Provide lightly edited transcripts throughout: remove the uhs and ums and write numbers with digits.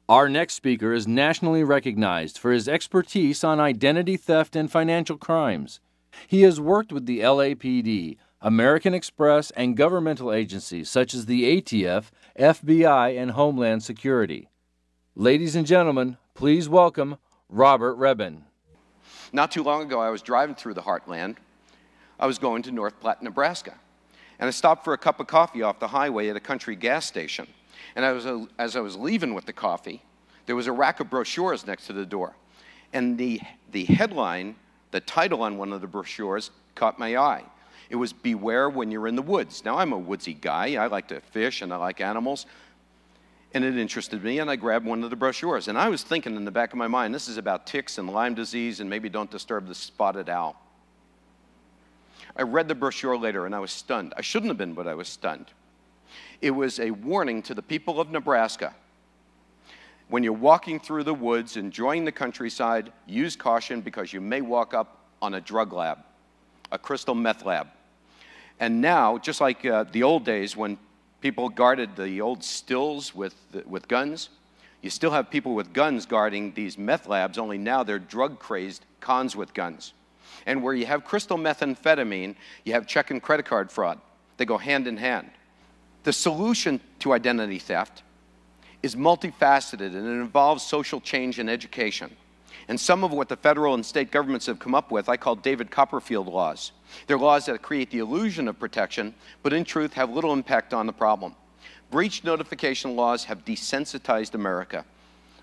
Our next speaker is nationally recognized for his expertise on identity theft and financial crimes. He has worked with the LAPD, American Express, and governmental agencies such as the ATF, FBI, and Homeland Security. Ladies and gentlemen, please welcome Robert Rebhan. Not too long ago, I was driving through the heartland. I was going to North Platte, Nebraska. And I stopped for a cup of coffee off the highway at a country gas station. And as I was leaving with the coffee, there was a rack of brochures next to the door. And the headline, the title on one of the brochures, caught my eye. It was "Beware When You're in the Woods." Now, I'm a woodsy guy. I like to fish and I like animals. And it interested me, and I grabbed one of the brochures. And I was thinking in the back of my mind, this is about ticks and Lyme disease and maybe don't disturb the spotted owl. I read the brochure later, and I was stunned. I shouldn't have been, but I was stunned. It was a warning to the people of Nebraska. When you're walking through the woods, enjoying the countryside, use caution because you may walk up on a drug lab, a crystal meth lab. And now, just like the old days when people guarded the old stills with guns, you still have people with guns guarding these meth labs, only now they're drug-crazed cons with guns. And where you have crystal methamphetamine, you have check and credit card fraud. They go hand in hand. The solution to identity theft is multifaceted, and it involves social change and education. And some of what the federal and state governments have come up with, I call David Copperfield laws. They're laws that create the illusion of protection, but in truth have little impact on the problem. Breach notification laws have desensitized America.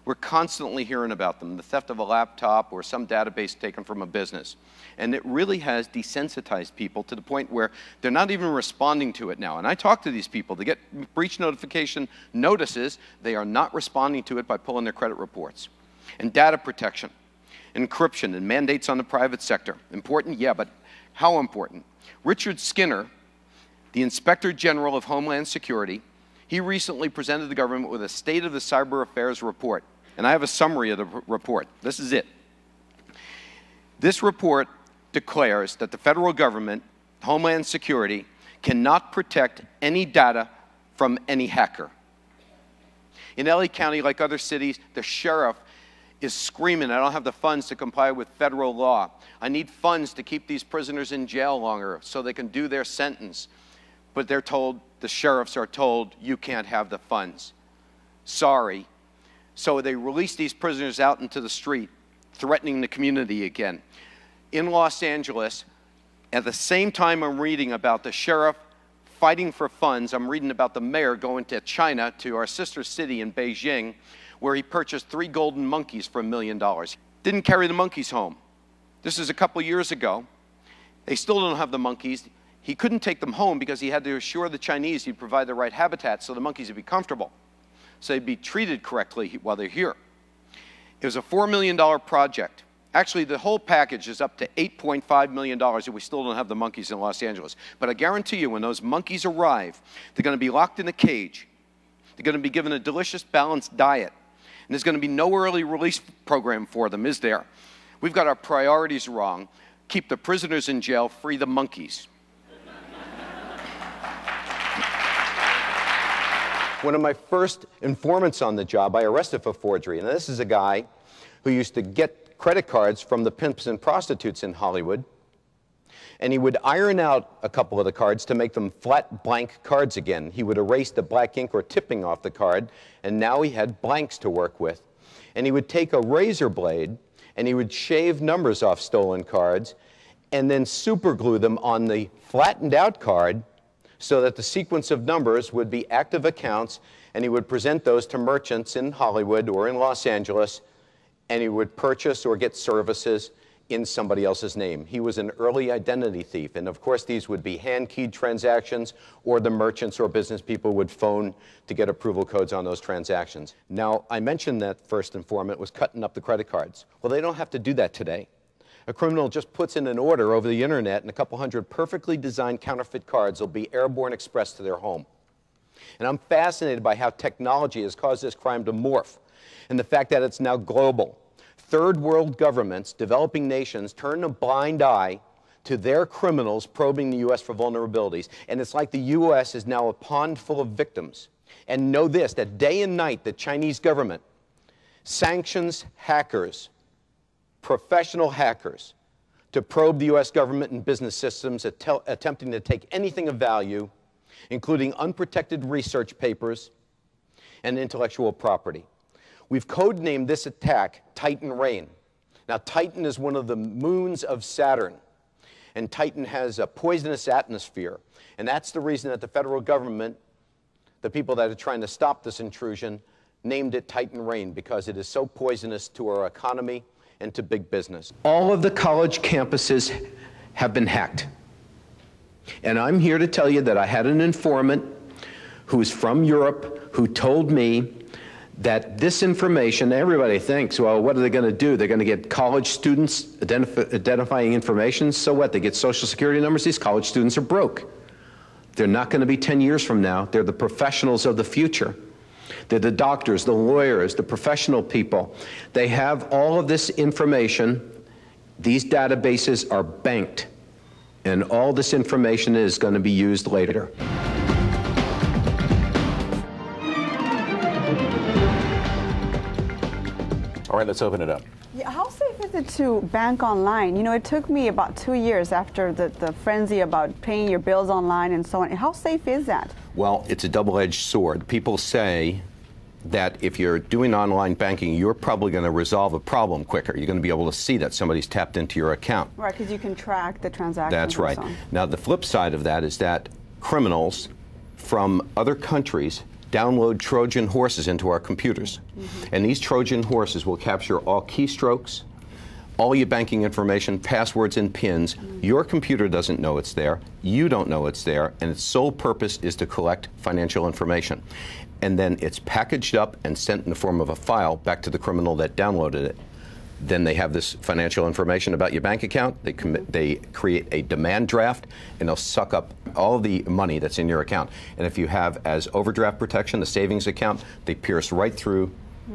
We're constantly hearing about them, the theft of a laptop or some database taken from a business. And it really has desensitized people to the point where they're not even responding to it now. And I talk to these people. They get breach notification notices. They are not responding to it by pulling their credit reports. And data protection, encryption, and mandates on the private sector. Important? Yeah, but how important? Richard Skinner, the Inspector General of Homeland Security, he recently presented the government with a State of the Cyber Affairs report. And I have a summary of the report. This is it. This report declares that the federal government, Homeland Security, cannot protect any data from any hacker. In LA County, like other cities, the sheriff is screaming, I don't have the funds to comply with federal law. I need funds to keep these prisoners in jail longer so they can do their sentence. But they're told, the sheriffs are told, you can't have the funds. Sorry. So they release these prisoners out into the street, threatening the community again. In Los Angeles, at the same time I'm reading about the sheriff fighting for funds, I'm reading about the mayor going to China, to our sister city in Beijing, where he purchased 3 golden monkeys for $1 million. Didn't carry the monkeys home. This is a couple years ago. They still don't have the monkeys. He couldn't take them home because he had to assure the Chinese he'd provide the right habitat so the monkeys would be comfortable, so they'd be treated correctly while they're here. It was a $4 million project. Actually, the whole package is up to $8.5 million, and we still don't have the monkeys in Los Angeles. But I guarantee you, when those monkeys arrive, they're going to be locked in a cage. They're going to be given a delicious, balanced diet. And there's going to be no early release program for them, is there? We've got our priorities wrong. Keep the prisoners in jail, free the monkeys. One of my first informants on the job, I arrested for forgery. And this is a guy who used to get credit cards from the pimps and prostitutes in Hollywood. And he would iron out a couple of the cards to make them flat blank cards again. He would erase the black ink or tipping off the card, and now he had blanks to work with. And he would take a razor blade, and he would shave numbers off stolen cards, and then super glue them on the flattened out card so that the sequence of numbers would be active accounts, and he would present those to merchants in Hollywood or in Los Angeles, and he would purchase or get services in somebody else's name. He was an early identity thief, and of course these would be hand-keyed transactions, or the merchants or business people would phone to get approval codes on those transactions. Now, I mentioned that first informant was cutting up the credit cards. Well, they don't have to do that today. A criminal just puts in an order over the internet, and a couple hundred perfectly designed counterfeit cards will be airborne express to their home. And I'm fascinated by how technology has caused this crime to morph, and the fact that it's now global. Third world governments, developing nations, turn a blind eye to their criminals probing the U.S. for vulnerabilities. And it's like the U.S. is now a pond full of victims. And know this, that day and night the Chinese government sanctions hackers, professional hackers, to probe the U.S. government and business systems, attempting to take anything of value, including unprotected research papers and intellectual property. We've codenamed this attack Titan Rain. Now, Titan is one of the moons of Saturn, and Titan has a poisonous atmosphere, and that's the reason that the federal government, the people that are trying to stop this intrusion, named it Titan Rain, because it is so poisonous to our economy and to big business. All of the college campuses have been hacked. And I'm here to tell you that I had an informant who's from Europe who told me that this information, everybody thinks, well, what are they going to do? They're going to get college students identifying information. So what? They get social security numbers? These college students are broke. They're not going to be 10 years from now. They're the professionals of the future. They're the doctors, the lawyers, the professional people. They have all of this information. These databases are banked, and all this information is going to be used later. All right, let's open it up. Yeah, how safe is it to bank online? You know, it took me about 2 years after the frenzy about paying your bills online and so on. How safe is that? Well, it's a double-edged sword. People say that if you're doing online banking, you're probably going to resolve a problem quicker. You're going to be able to see that somebody's tapped into your account. Right, because you can track the transactions. That's right. And so on. Now, the flip side of that is that criminals from other countries download Trojan horses into our computers. And these Trojan horses will capture all keystrokes, all your banking information, passwords and PINs. Your computer doesn't know it's there. You don't know it's there. And its sole purpose is to collect financial information. And then it's packaged up and sent in the form of a file back to the criminal that downloaded it. Then they have this financial information about your bank account. They create a demand draft, and they'll suck up all the money that's in your account. And if you have as overdraft protection the savings account, they pierce right through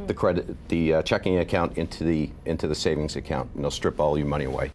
the checking account into the savings account, and they'll strip all your money away.